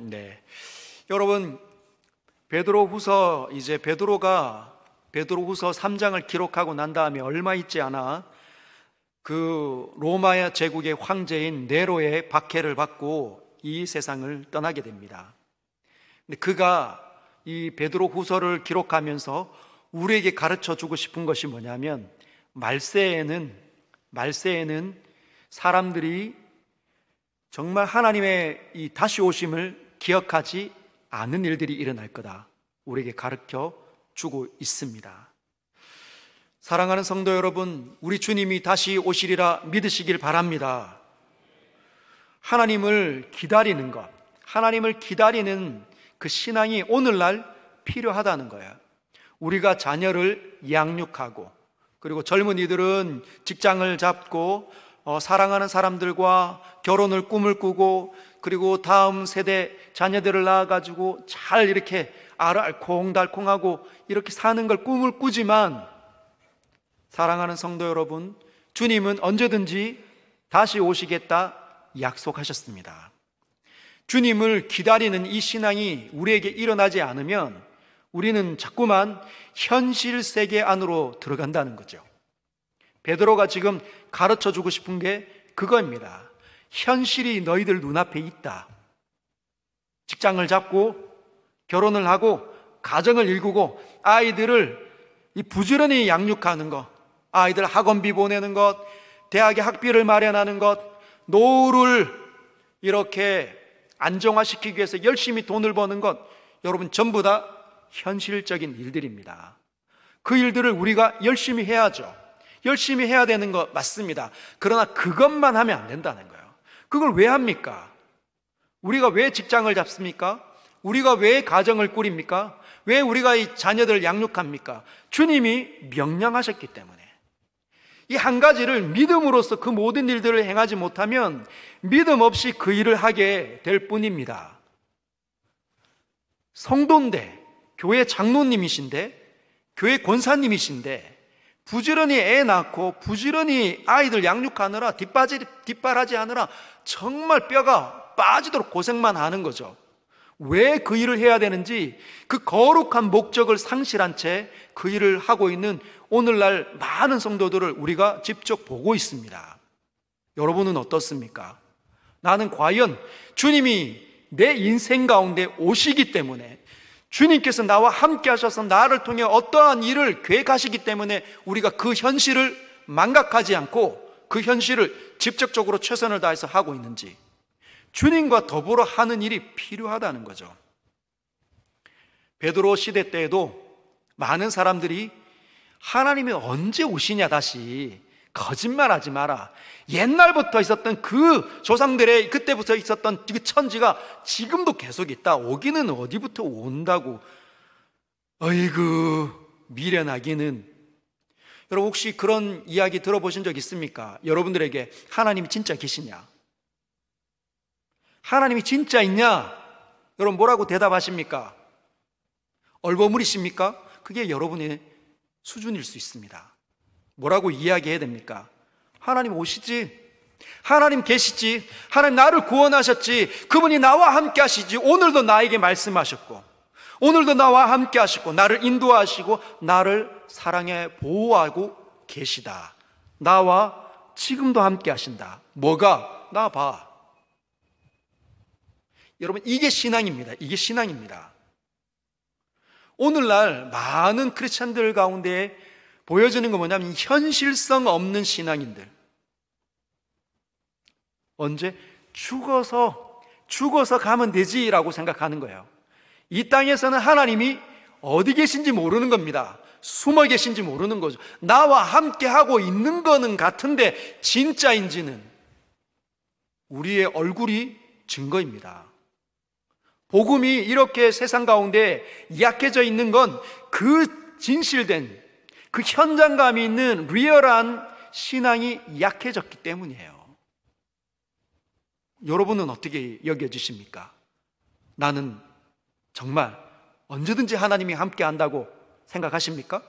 네, 여러분 베드로후서 베드로가 베드로후서 3장을 기록하고 난 다음에 얼마 있지 않아 그 로마 제국의 황제인 네로의 박해를 받고 이 세상을 떠나게 됩니다. 근데 그가 이 베드로후서를 기록하면서 우리에게 가르쳐 주고 싶은 것이 뭐냐면 말세에는 사람들이 정말 하나님의 이 다시 오심을 기억하지 않은 일들이 일어날 거다, 우리에게 가르쳐 주고 있습니다. 사랑하는 성도 여러분, 우리 주님이 다시 오시리라 믿으시길 바랍니다. 하나님을 기다리는 것, 하나님을 기다리는 그 신앙이 오늘날 필요하다는 거예요. 우리가 자녀를 양육하고, 그리고 젊은이들은 직장을 잡고 사랑하는 사람들과 결혼을 꿈을 꾸고, 그리고 다음 세대 자녀들을 낳아가지고 잘 이렇게 알콩달콩하고 이렇게 사는 걸 꿈을 꾸지만, 사랑하는 성도 여러분, 주님은 언제든지 다시 오시겠다 약속하셨습니다. 주님을 기다리는 이 신앙이 우리에게 일어나지 않으면 우리는 자꾸만 현실 세계 안으로 들어간다는 거죠. 베드로가 지금 가르쳐 주고 싶은 게 그거입니다. 현실이 너희들 눈앞에 있다. 직장을 잡고 결혼을 하고 가정을 일구고 아이들을 부지런히 양육하는 것, 아이들 학원비 보내는 것, 대학에 학비를 마련하는 것, 노후를 이렇게 안정화시키기 위해서 열심히 돈을 버는 것, 여러분 전부 다 현실적인 일들입니다. 그 일들을 우리가 열심히 해야죠. 열심히 해야 되는 거 맞습니다. 그러나 그것만 하면 안 된다는 거예요. 그걸 왜 합니까? 우리가 왜 직장을 잡습니까? 우리가 왜 가정을 꾸립니까? 왜 우리가 이 자녀들을 양육합니까? 주님이 명령하셨기 때문에. 이 한 가지를 믿음으로써 그 모든 일들을 행하지 못하면 믿음 없이 그 일을 하게 될 뿐입니다. 성도인데, 교회 장로님이신데, 교회 권사님이신데 부지런히 애 낳고 부지런히 아이들 양육하느라 뒷바라지 하느라 정말 뼈가 빠지도록 고생만 하는 거죠. 왜 그 일을 해야 되는지 그 거룩한 목적을 상실한 채 그 일을 하고 있는 오늘날 많은 성도들을 우리가 직접 보고 있습니다. 여러분은 어떻습니까? 나는 과연 주님이 내 인생 가운데 오시기 때문에, 주님께서 나와 함께 하셔서 나를 통해 어떠한 일을 계획하시기 때문에 우리가 그 현실을 망각하지 않고 그 현실을 직접적으로 최선을 다해서 하고 있는지, 주님과 더불어 하는 일이 필요하다는 거죠. 베드로 시대 때에도 많은 사람들이 하나님이 언제 오시냐, 다시 거짓말하지 마라, 옛날부터 있었던 그 조상들의 그때부터 있었던 그 천지가 지금도 계속 있다, 오기는 어디부터 온다고, 어이구 미련하기는. 여러분 혹시 그런 이야기 들어보신 적 있습니까? 여러분들에게 하나님이 진짜 계시냐, 하나님이 진짜 있냐, 여러분 뭐라고 대답하십니까? 얼버무리십니까? 그게 여러분의 수준일 수 있습니다. 뭐라고 이야기해야 됩니까? 하나님 오시지, 하나님 계시지, 하나님 나를 구원하셨지, 그분이 나와 함께 하시지, 오늘도 나에게 말씀하셨고 오늘도 나와 함께 하시고 나를 인도하시고 나를 사랑해 보호하고 계시다, 나와 지금도 함께 하신다. 뭐가? 나 봐. 여러분 이게 신앙입니다. 이게 신앙입니다. 오늘날 많은 크리스찬들 가운데 보여지는 건 뭐냐면 현실성 없는 신앙인들. 언제? 죽어서 가면 되지라고 생각하는 거예요. 이 땅에서는 하나님이 어디 계신지 모르는 겁니다. 숨어 계신지 모르는 거죠. 나와 함께 하고 있는 거는 같은데 진짜인지는 우리의 얼굴이 증거입니다. 복음이 이렇게 세상 가운데 약해져 있는 건 그 진실된, 그 현장감이 있는 리얼한 신앙이 약해졌기 때문이에요. 여러분은 어떻게 여겨지십니까? 나는 정말 언제든지 하나님이 함께 한다고 생각하십니까?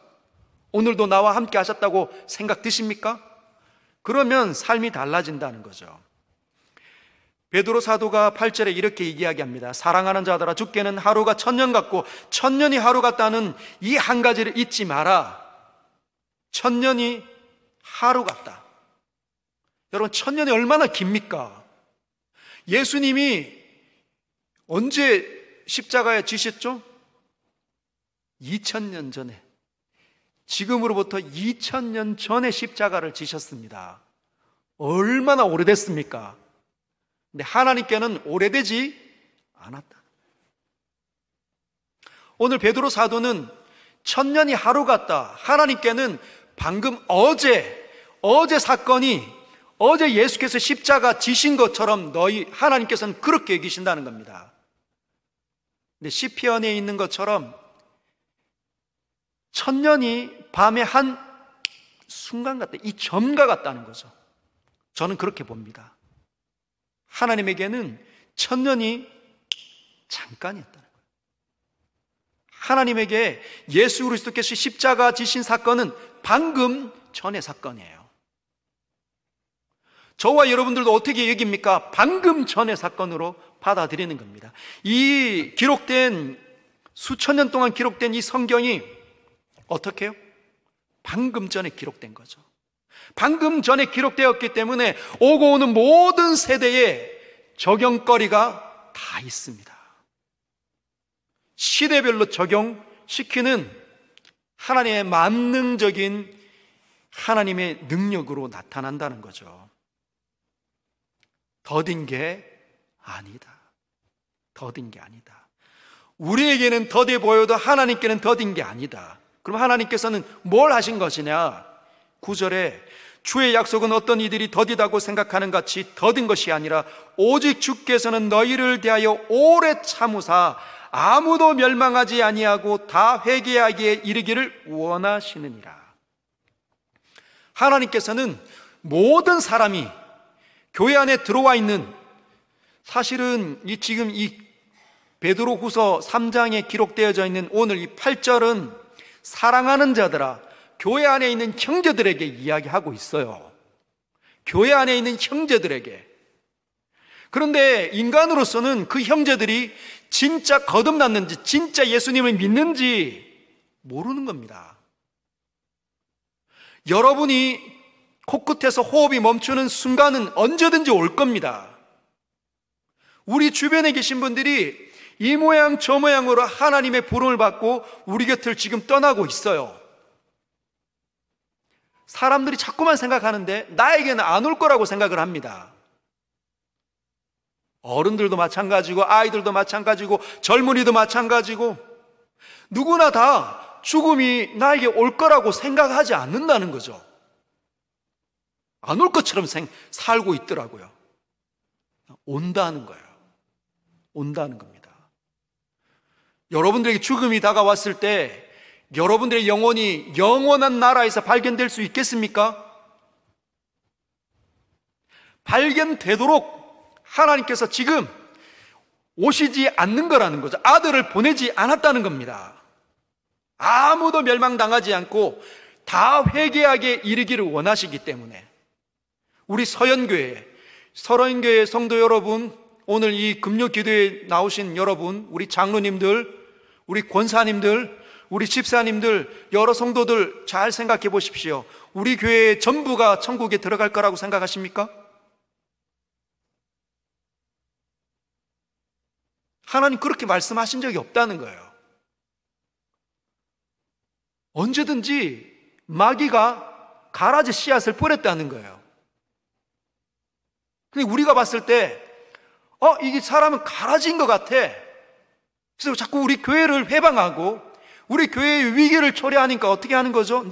오늘도 나와 함께 하셨다고 생각 드십니까? 그러면 삶이 달라진다는 거죠. 베드로 사도가 8절에 이렇게 이야기합니다. 사랑하는 자들아, 주께는 하루가 천년 같고 천년이 하루 같다는 이 한 가지를 잊지 마라. 천년이 하루 같다. 여러분, 천년이 얼마나 깁니까? 예수님이 언제 십자가에 지셨죠? 2000년 전에, 지금으로부터 2000년 전에 십자가를 지셨습니다. 얼마나 오래됐습니까? 근데 하나님께는 오래되지 않았다. 오늘 베드로 사도는 천년이 하루 같다. 하나님께는 방금 어제 사건이, 어제 예수께서 십자가 지신 것처럼 너희 하나님께서는 그렇게 여기신다는 겁니다. 근데 시편에 있는 것처럼 천년이 밤의 한 순간 같다, 이 점과 같다는 거죠. 저는 그렇게 봅니다. 하나님에게는 천년이 잠깐이었다는 거예요. 하나님에게 예수 그리스도께서 십자가 지신 사건은 방금 전의 사건이에요. 저와 여러분들도 어떻게 여깁니까? 방금 전의 사건으로 받아들이는 겁니다. 이 기록된, 수천 년 동안 기록된 이 성경이 어떻게 해요? 방금 전에 기록된 거죠. 방금 전에 기록되었기 때문에 오고 오는 모든 세대에 적용거리가 다 있습니다. 시대별로 적용시키는 하나님의 만능적인 하나님의 능력으로 나타난다는 거죠. 더딘 게 아니다. 더딘 게 아니다. 우리에게는 더디 보여도 하나님께는 더딘 게 아니다. 그럼 하나님께서는 뭘 하신 것이냐? 9절에 주의 약속은 어떤 이들이 더디다고 생각하는 같이 더딘 것이 아니라 오직 주께서는 너희를 대하여 오래 참으사 아무도 멸망하지 아니하고 다 회개하기에 이르기를 원하시느니라. 하나님께서는 모든 사람이 교회 안에 들어와 있는, 사실은 지금 이 베드로후서 3장에 기록되어져 있는 오늘 이 8절은 사랑하는 자들아, 교회 안에 있는 형제들에게 이야기하고 있어요. 교회 안에 있는 형제들에게. 그런데 인간으로서는 그 형제들이 진짜 거듭났는지, 진짜 예수님을 믿는지 모르는 겁니다. 여러분이 코끝에서 호흡이 멈추는 순간은 언제든지 올 겁니다. 우리 주변에 계신 분들이 이 모양 저 모양으로 하나님의 부름을 받고 우리 곁을 지금 떠나고 있어요. 사람들이 자꾸만 생각하는데 나에게는 안 올 거라고 생각을 합니다. 어른들도 마찬가지고 아이들도 마찬가지고 젊은이도 마찬가지고 누구나 다 죽음이 나에게 올 거라고 생각하지 않는다는 거죠. 안 올 것처럼 살고 있더라고요. 온다는 거예요. 온다는 겁니다. 여러분들에게 죽음이 다가왔을 때 여러분들의 영혼이 영원한 나라에서 발견될 수 있겠습니까? 발견되도록 하나님께서 지금 오시지 않는 거라는 거죠. 아들을 보내지 않았다는 겁니다. 아무도 멸망당하지 않고 다 회개하게 이르기를 원하시기 때문에 우리 서연교회 성도 여러분, 오늘 이 금요 기도에 나오신 여러분, 우리 장로님들, 우리 권사님들, 우리 집사님들, 여러 성도들 잘 생각해 보십시오. 우리 교회의 전부가 천국에 들어갈 거라고 생각하십니까? 하나님 그렇게 말씀하신 적이 없다는 거예요. 언제든지 마귀가 가라지 씨앗을 뿌렸다는 거예요. 근데 우리가 봤을 때 이게 사람은 가라지인 것 같아. 그래서 자꾸 우리 교회를 회방하고 우리 교회의 위기를 초래하니까 어떻게 하는 거죠?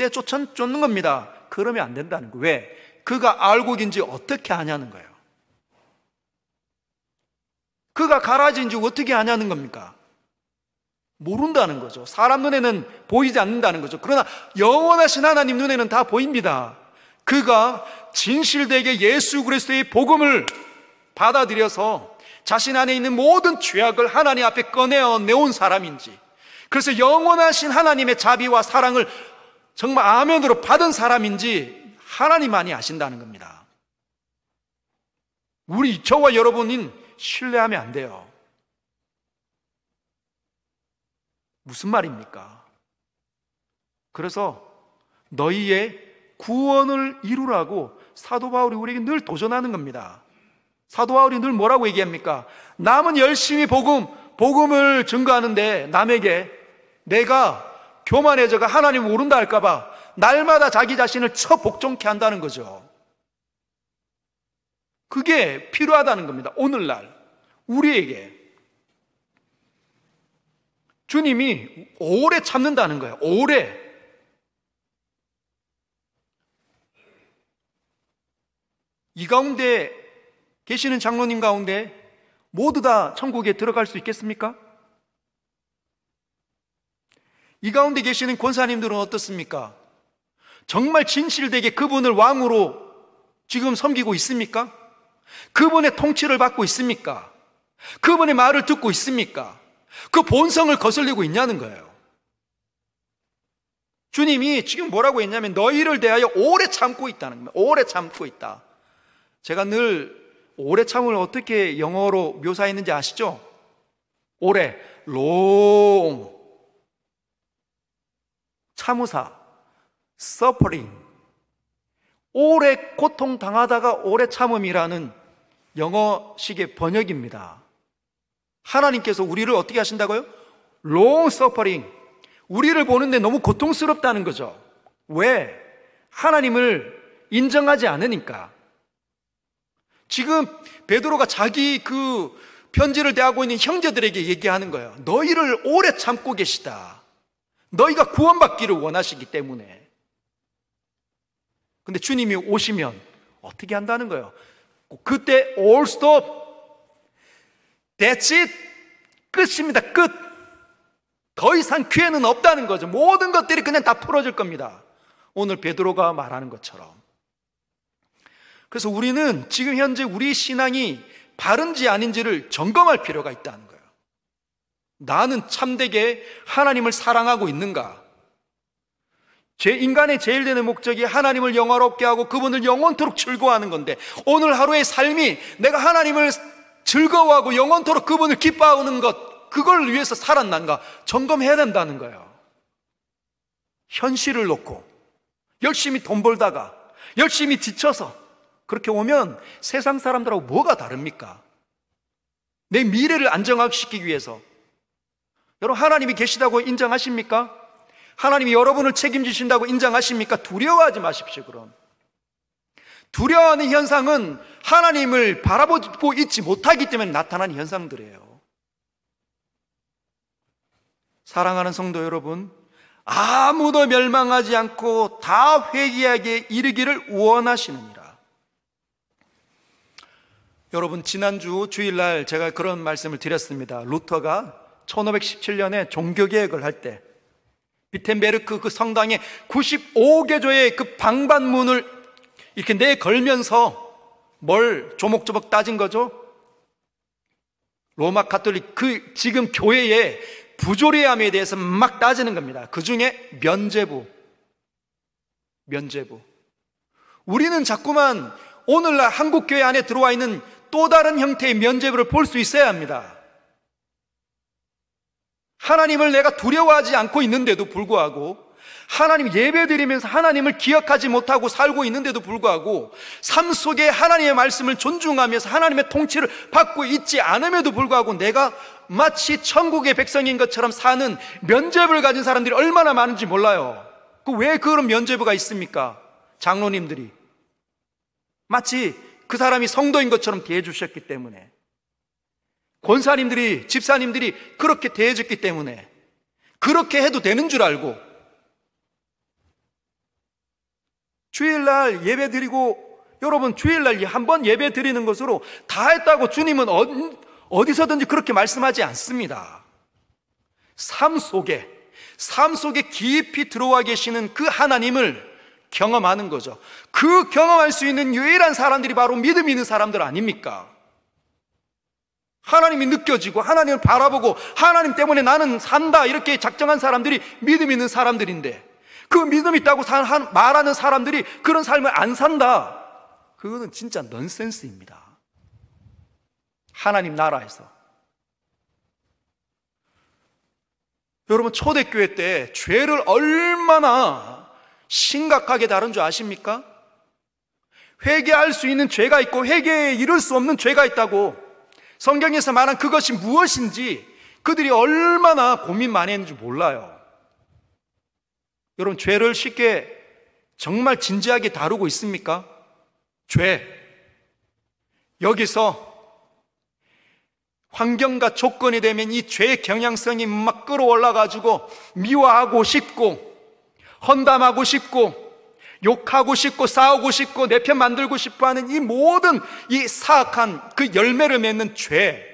쫓는 겁니다. 그러면 안 된다는 거예요. 왜? 그가 알곡인지 어떻게 아냐는 거예요. 그가 가라지인지 어떻게 아냐는 겁니까? 모른다는 거죠. 사람 눈에는 보이지 않는다는 거죠. 그러나 영원하신 하나님 눈에는 다 보입니다. 그가 진실되게 예수 그리스도의 복음을 받아들여서 자신 안에 있는 모든 죄악을 하나님 앞에 꺼내온 사람인지, 그래서 영원하신 하나님의 자비와 사랑을 정말 아멘으로 받은 사람인지 하나님만이 아신다는 겁니다. 저와 여러분은 신뢰하면 안 돼요. 무슨 말입니까? 그래서 너희의 구원을 이루라고 사도 바울이 우리에게 늘 도전하는 겁니다. 사도 바울이 늘 뭐라고 얘기합니까? 남은 열심히 복음을 증거하는데 남에게 내가 교만해져가 하나님 모른다 할까봐 날마다 자기 자신을 처복종케 한다는 거죠. 그게 필요하다는 겁니다. 오늘날 우리에게 주님이 오래 참는다는 거예요. 오래. 이 가운데 계시는 장로님 가운데 모두 다 천국에 들어갈 수 있겠습니까? 이 가운데 계시는 권사님들은 어떻습니까? 정말 진실되게 그분을 왕으로 지금 섬기고 있습니까? 그분의 통치를 받고 있습니까? 그분의 말을 듣고 있습니까? 그 본성을 거슬리고 있냐는 거예요. 주님이 지금 뭐라고 했냐면 너희를 대하여 오래 참고 있다는 겁니다. 오래 참고 있다. 제가 늘 오래 참을 어떻게 영어로 묘사했는지 아시죠? 오래, long, 참으사, suffering, 오래 고통당하다가 오래 참음이라는 영어식의 번역입니다. 하나님께서 우리를 어떻게 하신다고요? long suffering, 우리를 보는데 너무 고통스럽다는 거죠. 왜? 하나님을 인정하지 않으니까. 지금 베드로가 자기 그 편지를 대하고 있는 형제들에게 얘기하는 거예요. 너희를 오래 참고 계시다. 너희가 구원받기를 원하시기 때문에. 근데 주님이 오시면 어떻게 한다는 거예요? 그때 all stop, that's it, 끝입니다. 끝. 더 이상 기회는 없다는 거죠. 모든 것들이 그냥 다 풀어질 겁니다. 오늘 베드로가 말하는 것처럼. 그래서 우리는 지금 현재 우리 신앙이 바른지 아닌지를 점검할 필요가 있다는 거예요. 나는 참되게 하나님을 사랑하고 있는가? 인간의 제일 되는 목적이 하나님을 영화롭게 하고 그분을 영원토록 즐거워하는 건데, 오늘 하루의 삶이 내가 하나님을 즐거워하고 영원토록 그분을 기뻐하는 것, 그걸 위해서 살았는가 점검해야 된다는 거예요. 현실을 놓고 열심히 돈 벌다가 열심히 지쳐서 그렇게 오면 세상 사람들하고 뭐가 다릅니까? 내 미래를 안정화시키기 위해서. 여러분, 하나님이 계시다고 인정하십니까? 하나님이 여러분을 책임지신다고 인정하십니까? 두려워하지 마십시오. 그럼 두려워하는 현상은 하나님을 바라보고 있지 못하기 때문에 나타나는 현상들이에요. 사랑하는 성도 여러분, 아무도 멸망하지 않고 다 회개하게 이르기를 원하시느니라. 여러분, 지난주 주일날 제가 그런 말씀을 드렸습니다. 루터가 1517년에 종교개혁을 할 때 비텐베르크 그 성당에 95개조의 그 방반문을 이렇게 내걸면서 뭘 조목조목 따진 거죠? 로마 가톨릭 그 지금 교회의 부조리함에 대해서 막 따지는 겁니다. 그 중에 면죄부. 우리는 자꾸만 오늘날 한국교회 안에 들어와 있는 또 다른 형태의 면죄부를 볼 수 있어야 합니다. 하나님을 내가 두려워하지 않고 있는데도 불구하고, 하나님 예배드리면서 하나님을 기억하지 못하고 살고 있는데도 불구하고, 삶 속에 하나님의 말씀을 존중하면서 하나님의 통치를 받고 있지 않음에도 불구하고 내가 마치 천국의 백성인 것처럼 사는 면죄부를 가진 사람들이 얼마나 많은지 몰라요. 왜 그런 면죄부가 있습니까? 장로님들이 마치 그 사람이 성도인 것처럼 대해주셨기 때문에, 권사님들이, 집사님들이 그렇게 대해줬기 때문에 그렇게 해도 되는 줄 알고 주일날 예배 드리고, 여러분 주일날 한번 예배 드리는 것으로 다 했다고 주님은 어디서든지 그렇게 말씀하지 않습니다. 삶 속에 깊이 들어와 계시는 그 하나님을 경험하는 거죠. 그 경험할 수 있는 유일한 사람들이 바로 믿음 있는 사람들 아닙니까? 하나님이 느껴지고 하나님을 바라보고 하나님 때문에 나는 산다 이렇게 작정한 사람들이 믿음 있는 사람들인데, 그 믿음 있다고 말하는 사람들이 그런 삶을 안 산다, 그거는 진짜 넌센스입니다. 하나님 나라에서. 여러분, 초대교회 때 죄를 얼마나 심각하게 다룬 줄 아십니까? 회개할 수 있는 죄가 있고 회개에 이를 수 없는 죄가 있다고, 성경에서 말한 그것이 무엇인지 그들이 얼마나 고민 많이 했는지 몰라요. 여러분, 죄를 쉽게 정말 진지하게 다루고 있습니까? 죄. 여기서 환경과 조건이 되면 이 죄의 경향성이 막 끌어올라가지고 미워하고 싶고, 헌담하고 싶고, 욕하고 싶고, 싸우고 싶고, 내 편 만들고 싶어 하는 이 모든 이 사악한 그 열매를 맺는 죄.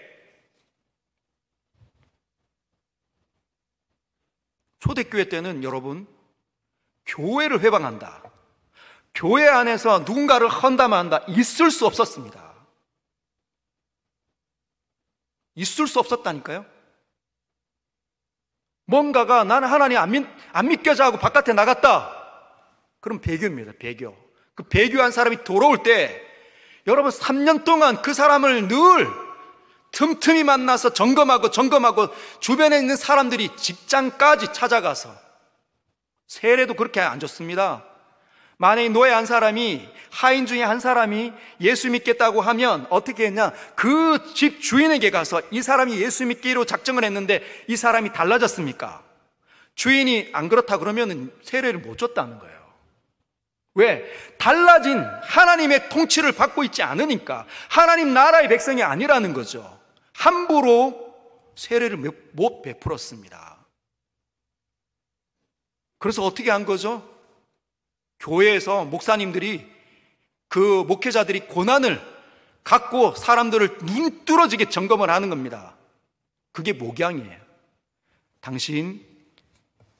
초대교회 때는 여러분, 교회를 회방한다, 교회 안에서 누군가를 헌담한다, 있을 수 없었습니다. 있을 수 없었다니까요. 뭔가가 나는 하나님 안 믿겨져 하고 바깥에 나갔다, 그럼 배교입니다. 배교. 그 배교한 사람이 돌아올 때 여러분 3년 동안 그 사람을 늘 틈틈이 만나서 점검하고 주변에 있는 사람들이 직장까지 찾아가서, 세례도 그렇게 안 줬습니다. 만약에 노예 한 사람이, 하인 중에 한 사람이 예수 믿겠다고 하면 어떻게 했냐, 그 집 주인에게 가서 이 사람이 예수 믿기로 작정을 했는데 이 사람이 달라졌습니까? 주인이 안 그렇다 그러면 세례를 못 줬다는 거예요. 왜? 달라진 하나님의 통치를 받고 있지 않으니까. 하나님 나라의 백성이 아니라는 거죠. 함부로 세례를 못 베풀었습니다. 그래서 어떻게 한 거죠? 교회에서 목사님들이, 그 목회자들이 고난을 갖고 사람들을 눈뚫어지게 점검을 하는 겁니다. 그게 목양이에요. 당신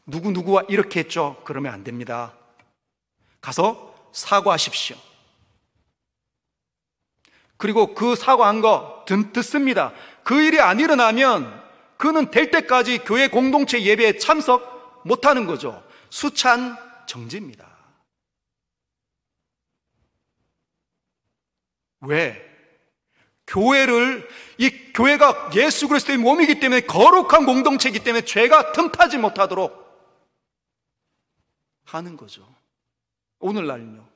누구누구와 이렇게 했죠? 그러면 안 됩니다. 가서 사과하십시오. 그리고 그 사과한 거 듣습니다. 그 일이 안 일어나면 그는 될 때까지 교회 공동체 예배에 참석 못하는 거죠. 수찬 정지입니다. 왜? 이 교회가 예수 그리스도의 몸이기 때문에, 거룩한 공동체이기 때문에 죄가 틈타지 못하도록 하는 거죠. 오늘날요.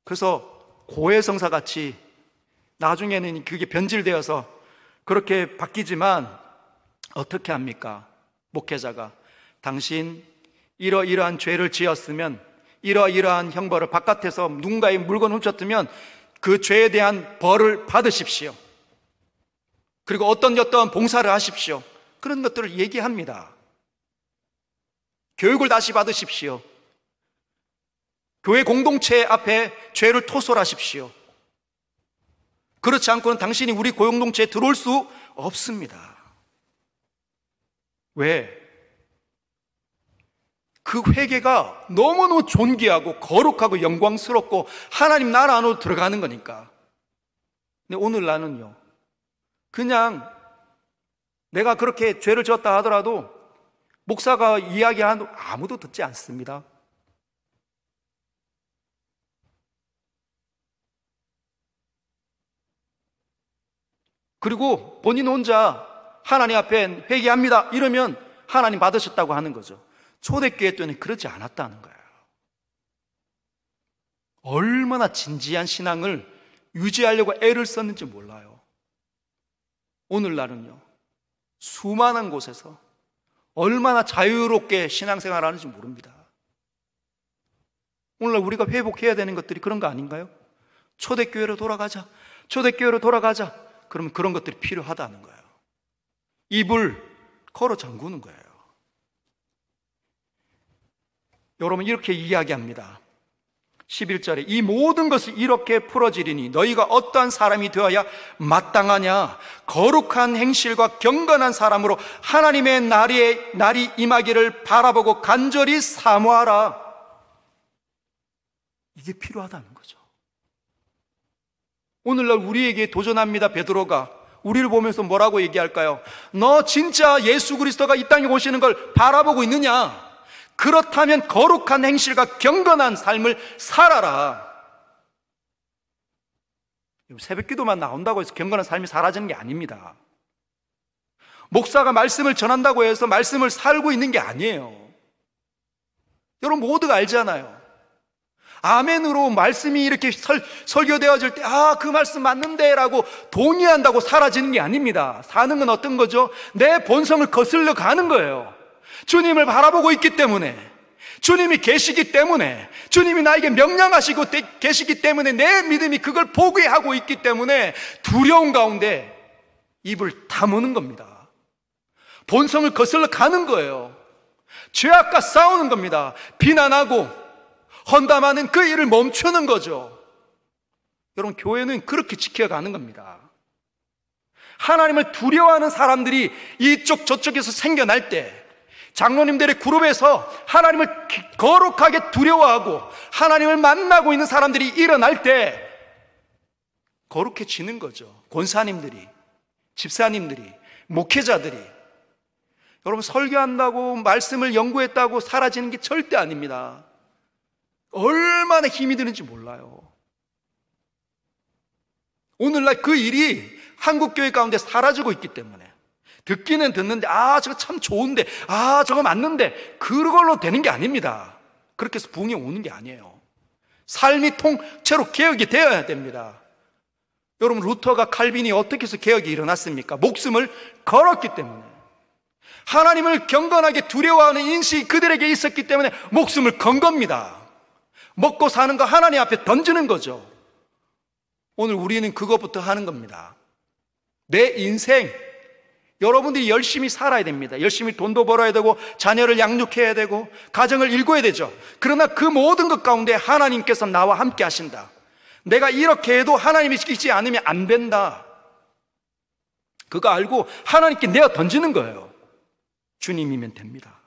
그래서 고해성사 같이 나중에는 그게 변질되어서 그렇게 바뀌지만, 어떻게 합니까? 목회자가 당신 이러이러한 죄를 지었으면 이러이러한 형벌을, 바깥에서 누군가의 물건 훔쳤으면 그 죄에 대한 벌을 받으십시오. 그리고 어떤 봉사를 하십시오. 그런 것들을 얘기합니다. 교육을 다시 받으십시오. 교회 공동체 앞에 죄를 토설하십시오. 그렇지 않고는 당신이 우리 공동체에 들어올 수 없습니다. 왜? 그 회개가 너무너무 존귀하고 거룩하고 영광스럽고 하나님 나라 안으로 들어가는 거니까. 근데 오늘 나는요, 그냥 내가 그렇게 죄를 지었다 하더라도 목사가 이야기하는 아무도 듣지 않습니다. 그리고 본인 혼자 하나님 앞에 회개합니다 이러면 하나님 받으셨다고 하는 거죠. 초대교회 때는 그러지 않았다는 거예요. 얼마나 진지한 신앙을 유지하려고 애를 썼는지 몰라요. 오늘날은요, 수많은 곳에서 얼마나 자유롭게 신앙생활을 하는지 모릅니다. 오늘날 우리가 회복해야 되는 것들이 그런 거 아닌가요? 초대교회로 돌아가자, 초대교회로 돌아가자. 그러면 그런 것들이 필요하다는 거예요. 입을 걸어 잠그는 거예요. 여러분, 이렇게 이야기합니다. 11절에 이 모든 것을 이렇게 풀어지리니 너희가 어떠한 사람이 되어야 마땅하냐? 거룩한 행실과 경건한 사람으로 하나님의 날이 임하기를 바라보고 간절히 사모하라. 이게 필요하다는 거죠. 오늘날 우리에게 도전합니다. 베드로가 우리를 보면서 뭐라고 얘기할까요? 너 진짜 예수 그리스도가 이 땅에 오시는 걸 바라보고 있느냐? 그렇다면 거룩한 행실과 경건한 삶을 살아라. 새벽 기도만 나온다고 해서 경건한 삶이 사라지는 게 아닙니다. 목사가 말씀을 전한다고 해서 말씀을 살고 있는 게 아니에요. 여러분 모두가 알잖아요. 아멘으로 말씀이 이렇게 설교되어질 때 그 말씀 맞는데 라고 동의한다고 사라지는 게 아닙니다. 사는 건 어떤 거죠? 내 본성을 거슬러 가는 거예요. 주님을 바라보고 있기 때문에, 주님이 계시기 때문에, 주님이 나에게 명령하시고 계시기 때문에, 내 믿음이 그걸 포기하고 있기 때문에 두려움 가운데 입을 다무는 겁니다. 본성을 거슬러 가는 거예요. 죄악과 싸우는 겁니다. 비난하고 헌담하는 그 일을 멈추는 거죠. 여러분, 교회는 그렇게 지켜가는 겁니다. 하나님을 두려워하는 사람들이 이쪽 저쪽에서 생겨날 때, 장로님들의 그룹에서 하나님을 거룩하게 두려워하고 하나님을 만나고 있는 사람들이 일어날 때 거룩해지는 거죠. 권사님들이, 집사님들이, 목회자들이. 여러분, 설교한다고 말씀을 연구했다고 사라지는 게 절대 아닙니다. 얼마나 힘이 드는지 몰라요. 오늘날 그 일이 한국교회 가운데 사라지고 있기 때문에, 듣기는 듣는데 저거 참 좋은데, 저거 맞는데, 그걸로 되는 게 아닙니다. 그렇게 해서 부흥이 오는 게 아니에요. 삶이 통째로 개혁이 되어야 됩니다. 여러분, 루터가 칼빈이 어떻게 해서 개혁이 일어났습니까? 목숨을 걸었기 때문에, 하나님을 경건하게 두려워하는 인식이 그들에게 있었기 때문에 목숨을 건 겁니다. 먹고 사는 거 하나님 앞에 던지는 거죠. 오늘 우리는 그것부터 하는 겁니다. 내 인생, 여러분들이 열심히 살아야 됩니다. 열심히 돈도 벌어야 되고 자녀를 양육해야 되고 가정을 일궈야 되죠. 그러나 그 모든 것 가운데 하나님께서 나와 함께 하신다. 내가 이렇게 해도 하나님이 시키지 않으면 안 된다. 그거 알고 하나님께 내어 던지는 거예요. 주님이면 됩니다.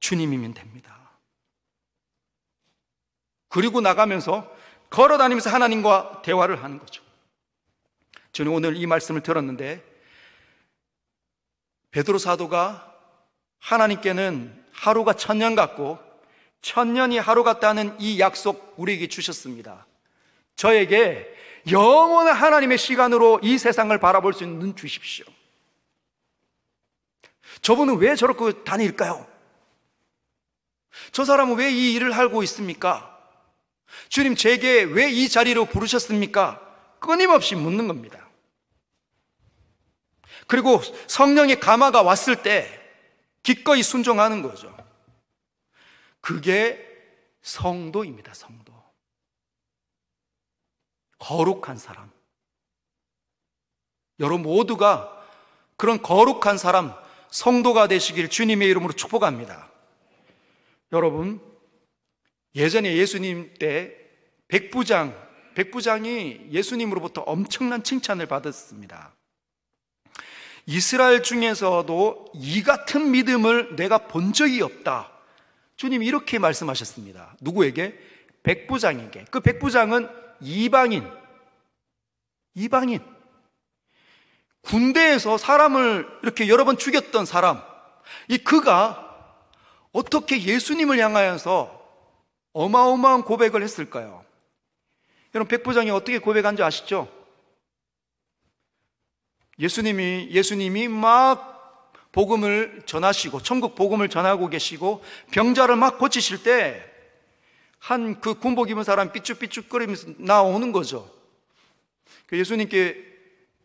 주님이면 됩니다. 그리고 나가면서 걸어다니면서 하나님과 대화를 하는 거죠. 저는 오늘 이 말씀을 들었는데, 베드로 사도가 하나님께는 하루가 1000년 같고 1000년이 하루 같다는 이 약속 우리에게 주셨습니다. 저에게 영원한 하나님의 시간으로 이 세상을 바라볼 수 있는 눈 주십시오. 저분은 왜 저렇게 다닐까요? 저 사람은 왜 이 일을 하고 있습니까? 주님, 제게 왜 이 자리로 부르셨습니까? 끊임없이 묻는 겁니다. 그리고 성령의 감화가 왔을 때 기꺼이 순종하는 거죠. 그게 성도입니다. 성도. 거룩한 사람. 여러분 모두가 그런 거룩한 사람, 성도가 되시길 주님의 이름으로 축복합니다. 여러분, 예전에 예수님 때 백부장이 예수님으로부터 엄청난 칭찬을 받았습니다. 이스라엘 중에서도 이 같은 믿음을 내가 본 적이 없다. 주님이 이렇게 말씀하셨습니다. 누구에게? 백부장에게. 그 백부장은 이방인. 군대에서 사람을 이렇게 여러 번 죽였던 사람. 그가 어떻게 예수님을 향하여서 어마어마한 고백을 했을까요? 여러분, 백부장이 어떻게 고백한 줄 아시죠? 예수님이 막 복음을 전하시고 천국 복음을 전하고 계시고 병자를 막 고치실 때 한 그 군복 입은 사람 삐죽삐죽거리면서 나오는 거죠. 예수님께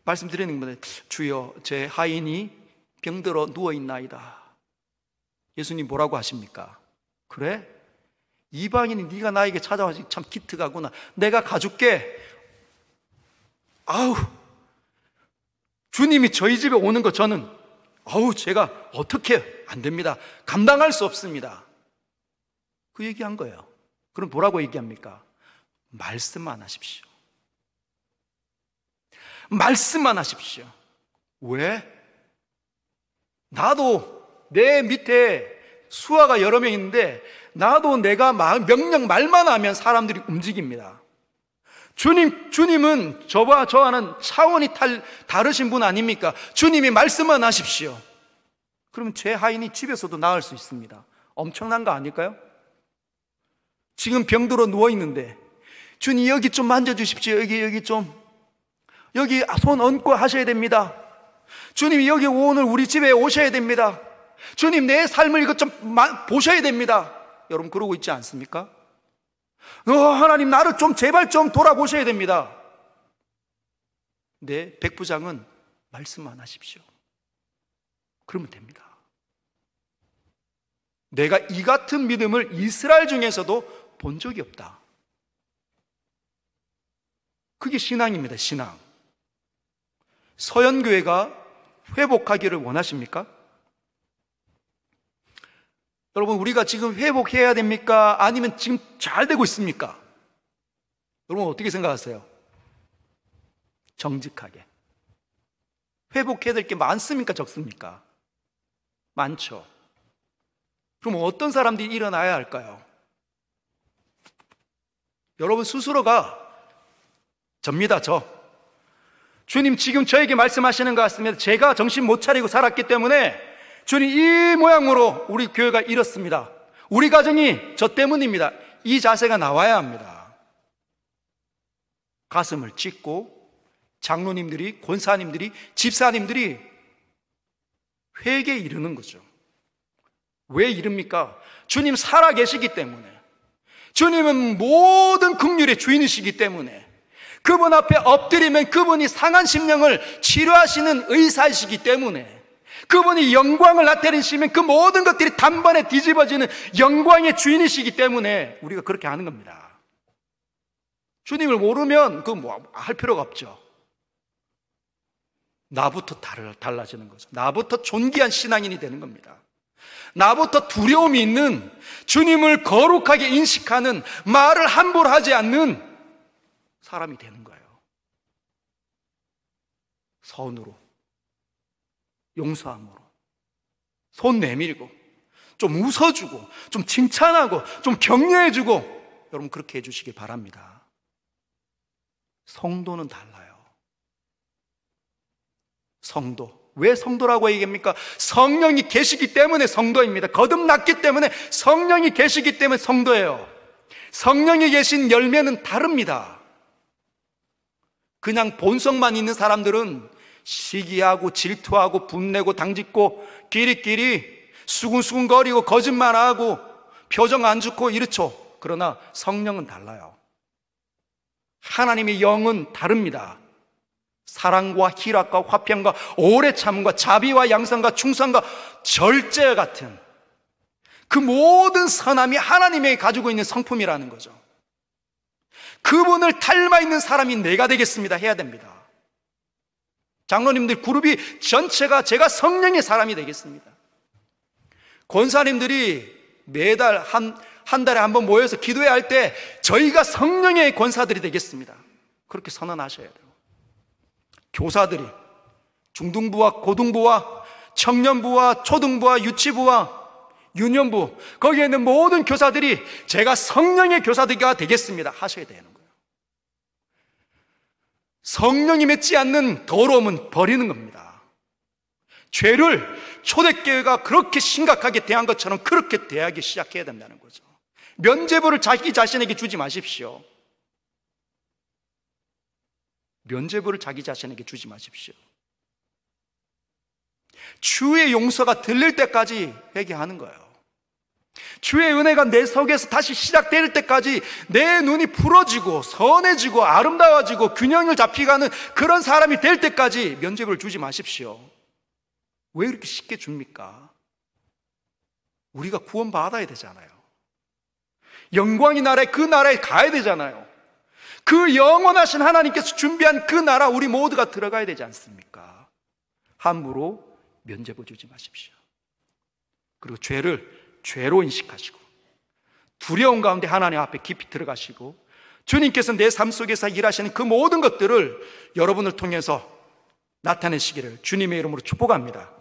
말씀드리는 겁니다. 주여, 제 하인이 병들어 누워있나이다. 예수님 뭐라고 하십니까? 그래? 이방인이 네가 나에게 찾아와서 참 기특하구나. 내가 가줄게. 주님이 저희 집에 오는 거 저는 제가 어떻게 안 됩니다. 감당할 수 없습니다. 그 얘기한 거예요. 그럼 뭐라고 얘기합니까? 말씀만 하십시오. 말씀만 하십시오. 왜? 나도 내 밑에 수하가 여러 명 있는데 나도 내가 명령 말만 하면 사람들이 움직입니다. 주님은 저와는 차원이 다르신 분 아닙니까? 주님이 말씀만 하십시오. 그러면 제 하인이 집에서도 나을 수 있습니다. 엄청난 거 아닐까요? 지금 병들어 누워있는데 주님 여기 좀 만져주십시오. 여기 좀. 여기 손 얹고 하셔야 됩니다. 주님 여기 오늘 우리 집에 오셔야 됩니다. 주님 내 삶을 이것 좀 보셔야 됩니다. 여러분 그러고 있지 않습니까? 하나님 나를 좀 제발 좀 돌아보셔야 됩니다. 네, 백부장은 말씀만 하십시오. 그러면 됩니다. 내가 이 같은 믿음을 이스라엘 중에서도 본 적이 없다. 그게 신앙입니다. 신앙. 서연교회가 회복하기를 원하십니까? 여러분 우리가 지금 회복해야 됩니까? 아니면 지금 잘 되고 있습니까? 여러분 어떻게 생각하세요? 정직하게 회복해야 될 게 많습니까? 적습니까? 많죠. 그럼 어떤 사람들이 일어나야 할까요? 여러분 스스로가 접니다. 주님 지금 저에게 말씀하시는 것 같습니다. 제가 정신 못 차리고 살았기 때문에 주님 이 모양으로 우리 교회가 이렇습니다. 우리 가정이 저 때문입니다. 이 자세가 나와야 합니다. 가슴을 찢고 장로님들이, 권사님들이, 집사님들이 회개에 이르는 거죠. 왜 이릅니까? 주님 살아계시기 때문에, 주님은 모든 긍휼의 주인이시기 때문에, 그분 앞에 엎드리면 그분이 상한 심령을 치료하시는 의사이시기 때문에, 그분이 영광을 나타내시면 그 모든 것들이 단번에 뒤집어지는 영광의 주인이시기 때문에 우리가 그렇게 하는 겁니다. 주님을 모르면 그거 뭐 할 필요가 없죠. 나부터 달라지는 거죠. 나부터 존귀한 신앙인이 되는 겁니다. 나부터 두려움이 있는, 주님을 거룩하게 인식하는, 말을 함부로 하지 않는 사람이 되는 거예요. 선으로, 용서함으로, 손 내밀고, 좀 웃어주고, 좀 칭찬하고, 좀 격려해주고, 여러분 그렇게 해주시길 바랍니다. 성도는 달라요. 성도. 왜 성도라고 얘기합니까? 성령이 계시기 때문에 성도입니다. 거듭났기 때문에, 성령이 계시기 때문에 성도예요. 성령이 계신 열매는 다릅니다. 그냥 본성만 있는 사람들은 시기하고 질투하고 분내고 당짓고 끼리끼리 수군수군거리고 거짓말하고 표정 안 좋고 이렇죠. 그러나 성령은 달라요. 하나님의 영은 다릅니다. 사랑과 희락과 화평과 오래 참음과 자비와 양선과 충성과 절제 같은 그 모든 선함이 하나님이 가지고 있는 성품이라는 거죠. 그분을 닮아 있는 사람이 내가 되겠습니다 해야 됩니다. 장로님들 그룹이 전체가 제가 성령의 사람이 되겠습니다. 권사님들이 매달 한 달에 한 번 모여서 기도해야 할 때 저희가 성령의 권사들이 되겠습니다. 그렇게 선언하셔야 돼요. 교사들이 중등부와 고등부와 청년부와 초등부와 유치부와 유년부, 거기에 있는 모든 교사들이 제가 성령의 교사가 되겠습니다 하셔야 되는 거예요. 성령이 맺지 않는 더러움은 버리는 겁니다. 죄를 초대교회가 그렇게 심각하게 대한 것처럼 그렇게 대하기 시작해야 된다는 거죠. 면죄부를 자기 자신에게 주지 마십시오. 면죄부를 자기 자신에게 주지 마십시오. 주의 용서가 들릴 때까지 회개하는 거예요. 주의 은혜가 내 속에서 다시 시작될 때까지 내 눈이 풀어지고 선해지고 아름다워지고 균형을 잡히가는 그런 사람이 될 때까지 면죄부를 주지 마십시오. 왜 이렇게 쉽게 줍니까? 우리가 구원받아야 되잖아요. 영광의 나라에, 그 나라에 가야 되잖아요. 그 영원하신 하나님께서 준비한 그 나라 우리 모두가 들어가야 되지 않습니까? 함부로 면죄부 주지 마십시오. 그리고 죄를 죄로 인식하시고 두려움 가운데 하나님 앞에 깊이 들어가시고 주님께서 내 삶 속에서 일하시는 그 모든 것들을 여러분을 통해서 나타내시기를 주님의 이름으로 축복합니다.